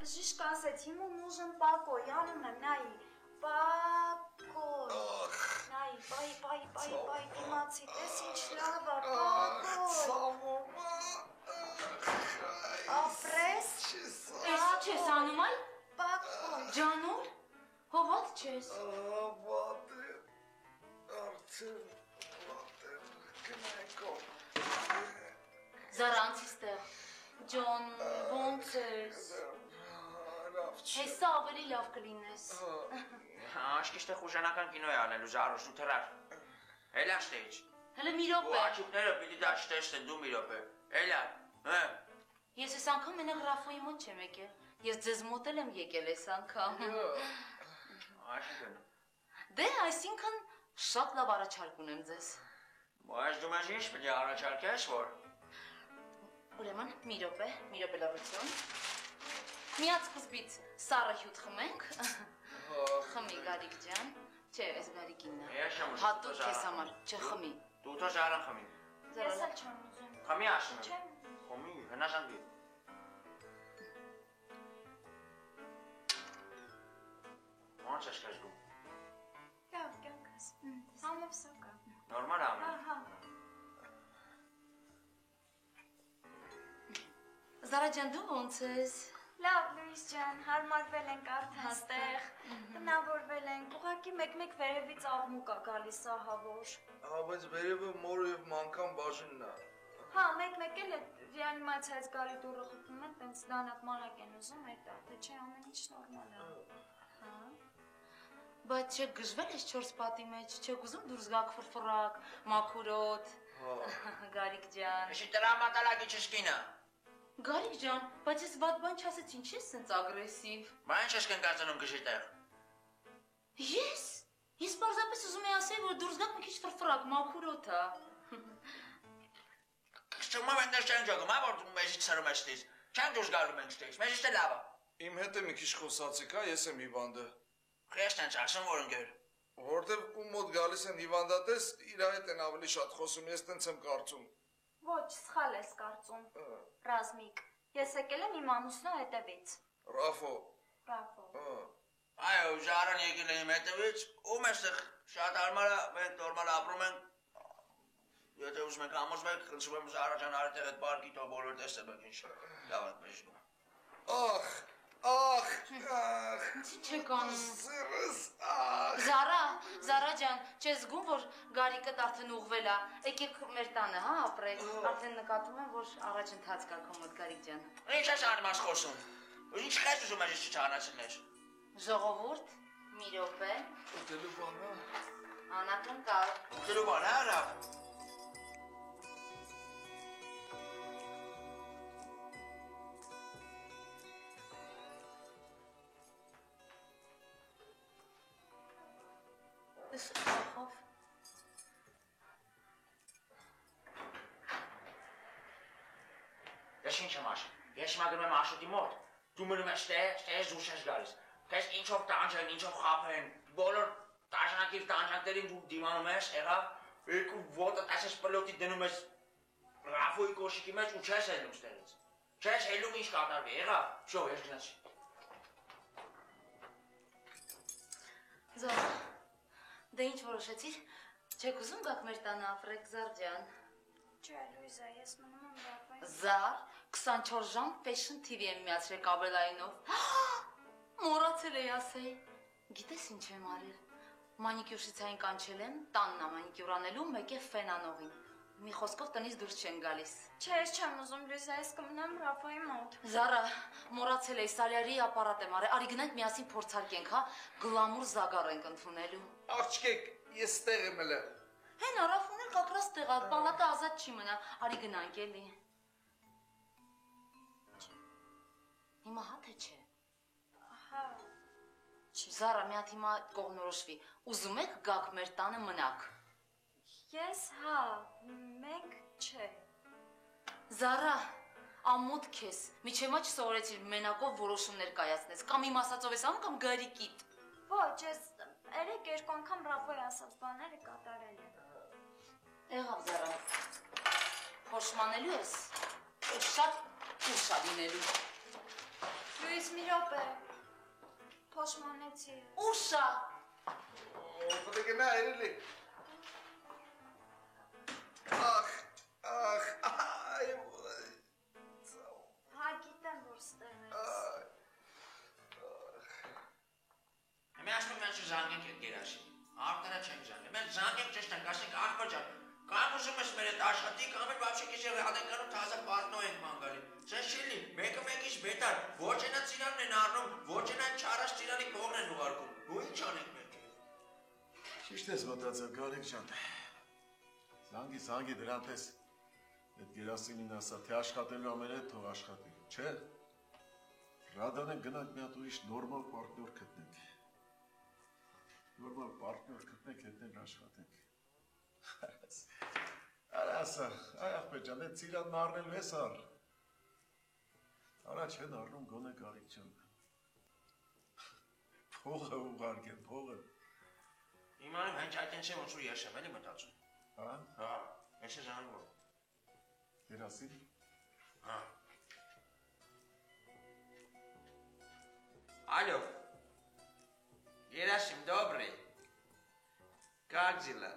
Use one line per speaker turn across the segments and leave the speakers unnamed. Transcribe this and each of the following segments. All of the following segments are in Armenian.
Жишка ասեց, ему нужен покой, անում եմ, նայի, покой, նայի, բայ, դիմացի, տես ինչ լավ է, покой, ապրես,
Ես չես անում այ,
покой,
ջանուր, հոված չես,
վատ է, արդեն, գնայքով,
Զարա անցիս տեղ, ջանուր, ոնց ես, հեսա ավելի լավ կլինես,
Աշկիշտեղ ուժանական կինո է անելու Զարուշ ու թրար, հելա շտեիչ,
հլը մի րոպե,
ու աչուկները պիտի դա շտեշտեն դու մի րոպե, հելա,
ես ես անգամ մենակ Ռաֆոյի մոտ չեմ եկել, ես ձեզ մոտ եմ եկել ես անգամ,
Աշկն,
դե այսինքն շատ լավ առաջարկ ունեմ ձեզ,
Բայց դու մեզ ինչ պիտի առաջարկես, որ
ուրեմն մի րոպե լավություն, միած սկզբից սառը հյութ խմենք, խմի Գարիկ ջան, չէ, ես Գարիկինն է, հատուկ քեզ համար, չխմի,
դու թո Զարան խմի,
ես էլ չեմ ուզում,
խմի աշնում, խմի, հնաշանդի, ոնց ես կես դու,
լավ, կյանքս, համով սակա,
նորմալ ամեն,
հա,
Զարա ջան դու ոնց ես,
լավ Լուիս ջան, հարմարվել ենք արդեն ստեղ, տնավորվել ենք, ուղղակի մեկ-մեկ վերևից աղմուկ է գալիս ահավոր,
բայց վերևը մորը և մանկան բաժինն է,
հա, մեկ-մեկ էլ ռեանիմացիայից գալի դուրը խփում են, տենց դանակ մանակ են ուզում, այդ է, թե չէ ամեն ինչ նորմալ է,
բայց չէ գժվել ես 4 պատի մեջ, չեք ուզում դուրս գաք ֆրֆռակ, մաքուրոտ, Գարիկ ջան,
Իշի տրամատալագի չշկինը,
Գարիկ ջան, բայց ես վատ բան չասեց, ինչ ես սենց ագրեսիվ,
Բա ինչ ես կնկարծնում գժի տեղ,
Ես պարզապես ուզում եի ասել, որ դուրս գաք մի քիչ ֆրֆռակ, մաքուրոտ է,
Կշտումով ենք դες չեն ճոգում, որ դու մեզից սրում ես տից, չեն դուրս գալում ենք ստից, մեզից թե լավ է,
իմ հետ է մի քիչ խոսացիք, ես եմ հիվանդը,
Խես տենց ասում որ ընգեր,
որտև ում մոտ գալիս են հիվանդատես, իրա հետ են ավելի շատ խոսում, ես տենց եմ կարծում,
ոչ, սխալ ես կարծում, Ռազմիկ, ես եկել եմ իմ ամուսնու հետևից,
Ռաֆո,
Այո, Զարան եկել է իմ հետևից, ում էստեղ շատ հարմար է, մենք նորմալ ապրում ենք, Եթե ուզում եք ամուսում եք, խնդրում եմ Զարա ջան արետեղ այդ պարկի թող բոլոր տեսեմ եք ինչ լավ եք մեջնում,
Ինչ եք անում,
սիրս,
Զարա ջան, չես զգում, որ Գարիկդ արդեն ուղվել է, եկեք մեր տանը, հա, ապրեք, արդեն նկատում եմ, որ առաջընթաց կա քո մոտ Գարիկ ջան,
Ինչ ես անում ես խոսում, ինչ խես ուզում ես չճանաչելներ,
Ժողովուրդ, մի րոպե,
ուտելու բան է,
անակնկալ,
ուտելու բան է Ռաֆ, Ես ինչ եմ աշում, ես հիմա գնում եմ աշուտի մոտ, դու մնում ես տես դուրս ես գալիս, քեզ ինչով տանջեն, ինչով խաբեն, բոլոր տանջանակիր տանջանքներին դու դիմանում ես, եղավ, երկու ոտը տես պլոտի դնում ես Ռաֆոյի կոշիկի մեջ ու չես հելում ստեղից, չես հելում ինչ կատարվի, եղավ, շով ես գնացի,
Զարա, դե ինչ որոշեցիր, չեք ուզում գաք մեր տանը ապրեք Զար ջան,
Չէ Լուիզա, ես մնում եմ Ռաֆոյի,
Զար, 24 ժամ Fashion TV եմ միացրել կաբելայինով, մոռացել էի ասել, գիտես ինչ եմ արել, մանիկյուրշիցային կանչել եմ, տանն է մանիկյուր անելու, մեկ է ֆեն անողին, մի խոսքով տնից դուրս չեն գալիս,
Չէ, ես չեմ ուզում Լուիզա, ես կմնամ Ռաֆոյի մոտ,
Զարա, մոռացել էի, Սալյարի ապարատ եմ արել, արի գնանք միասին փորձարկենք, հա, գլամուր զագար ենք ընդունելու,
աղջկեք, ես ստեղ եմ էլը,
Հեն Ռաֆոն էլ կակրաս տեղա, պալատը ազատ չի մնա, արի գնանք էլի, Հիմա հա թե չէ,
Հա,
Զարա, մի հատ հիմա կողնորոշվի, ուզում եք գաք մեր տանը մնաք,
ես հա, մենք չէ,
Զարա, ամոթ քեզ, միջեմա չսովորեցիր մենակով որոշումներ կայացնես, կամ իմ ասածով ես անում, կամ Գարիկիդ,
ոչ, ես երեք երկու անգամ Ռաֆոյի ասած բաները կատարել եմ,
Եղավ Զարա, փոշմանելու ես, շատ ուշ ա լինելու,
Լուիս մի րոպե։ Փոշմանեցի։
Ուշա։
Պետք է նա երելի։ Ախ, այ։
Հա, գիտեմ, որ ստեղ ես։
Մենք զանգենք այդ գերաշին։ Արտերը չենք զանգել։ Մենք զանգենք ճիշտ ենք, ասենք ախպեջան։ Կամ ուզում ես մեր այդ աշխատի, կամ էլ բավարար քիչ հատենկանում թազա պարտնո ենք մանգալի։ Սենց չի լի, մեկը մեկից բետար, ոչ այնա ծիրանն են առնում, ոչ այնա չարաշ ծիրանի կողն են ուղարկում։ Ու ինչ անենք մենք։
Ճիշտ ես մտածել, Գարիկ ջան։ Զանգի դրան պես։ Այդ Գերասիմին ասա, թե աշխատելու ամեն հետ թող աշխատի, չէ։ Ռադանեն գնանք մի հատ ուրիշ նորմալ պարտներ գտնենք։ Նորմալ պարտներ գտնենք, հետնենք աշխատենք։ Արա ասա, այ ախպետ ջան, այդ ծիրանն առնելու ես առ։ Արա չեն առնում գոնե Գարիկ ջան։ Փողը ուղարկեն, փողը։
Իմանում հենց այդ ինչ եմ ոնց որ ես եմ էլի մտածում։
Հա։
Հա, ես եմ զանգում։
Գերասիմ։
Հա։ Алло. Герасим, добрый. Как дела?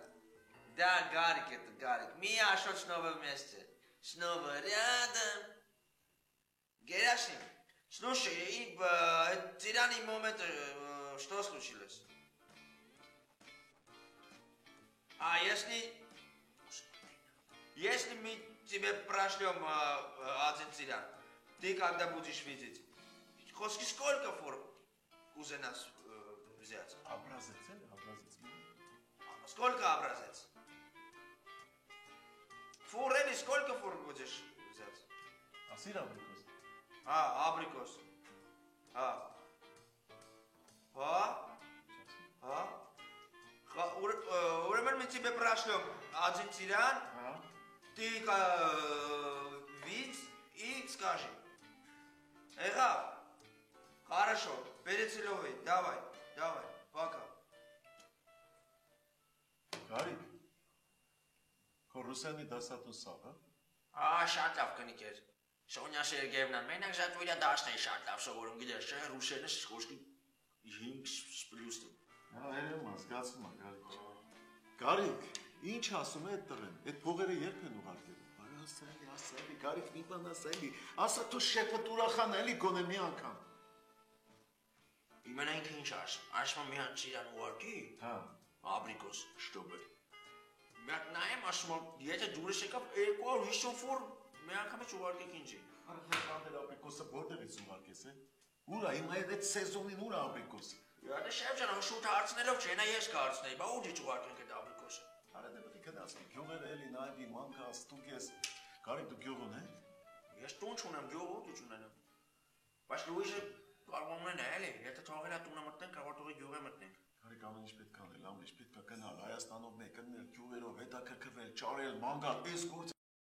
Да, Гарик это Гарик. Мия, что снова вместе? Снова рядом. Герасим, слушай, и в тиранный момент что случилось? А если мы тебе прошлем один тиран, ты когда будешь видеть? Сколько фур уже нас взять?
Образец.
Сколько образец? Фур или сколько фур будешь взять?
Ասիր աբրիկոս։
Абрикос. Ուրեմն мы тебе прошлем один тиран, ты видишь и скажи. Ага. Хорошо, перецеловый, давай, пока.
Գարիկ, քո ռուսանի դասատու սավ, հա։
Շատ լավ կնիկ էր։ Սոնյա Սերգեևնան, մենակ զատվիլա դաշտ էի շատ լավ սովորում, գիտես, չէ, ռուսերենը խոսքի 5+։
Հա, երևում է, զգացվում է, Գարիկ։ Գարիկ, ինչ ասում է այդ տղեն, այդ փողերը երբ են ուղարկելու։ Արա ասելի, Գարիկ, մի բան ասելի, ասա դու շեփդ ուրախան էլի գոնե մի անգամ։
Իմենա ինքը ինչ ասում, ասում մի հատ ծիրան ուղարկի,
Հա։
Abrikos, чтобы. Մենք նայեմ ասում եմ, եթե դուրս եկավ 250 ֆուր, մի անգամից ուղարկեք ինձի։
Արա հանդել աբրիկոսը որտեղից ուղարկես, է։ Ուրա, հիմա այդ սեզոնին ուրա աբրիկոսը։
Դե շեֆ ջան, շուտ հարցնելով չէ, նա ես կհարցնեի, բա ուղիչ ուղարկենք այդ abrikosը։
Արա դե պետք է գնացի, գյուղերը էլի նայվի, մանկա, ստուգես։ Գարիկ դու գյուղ ունե՞ք։
Ես տուն չունեմ, գյուղ ու չունենեմ։ Բայց Լուիզը կարող ունենա էլի, եթե թողել է տունը մտնենք, կարող թողի գյուղը մտնենք։
Գարիկ ամեն ինչ պետք է անել, ամեն ինչ պետք է գնալ Հայաստանով մեկնել, գյուղերով հետաքրքրվել, ճարել, ման գալ, այս գործ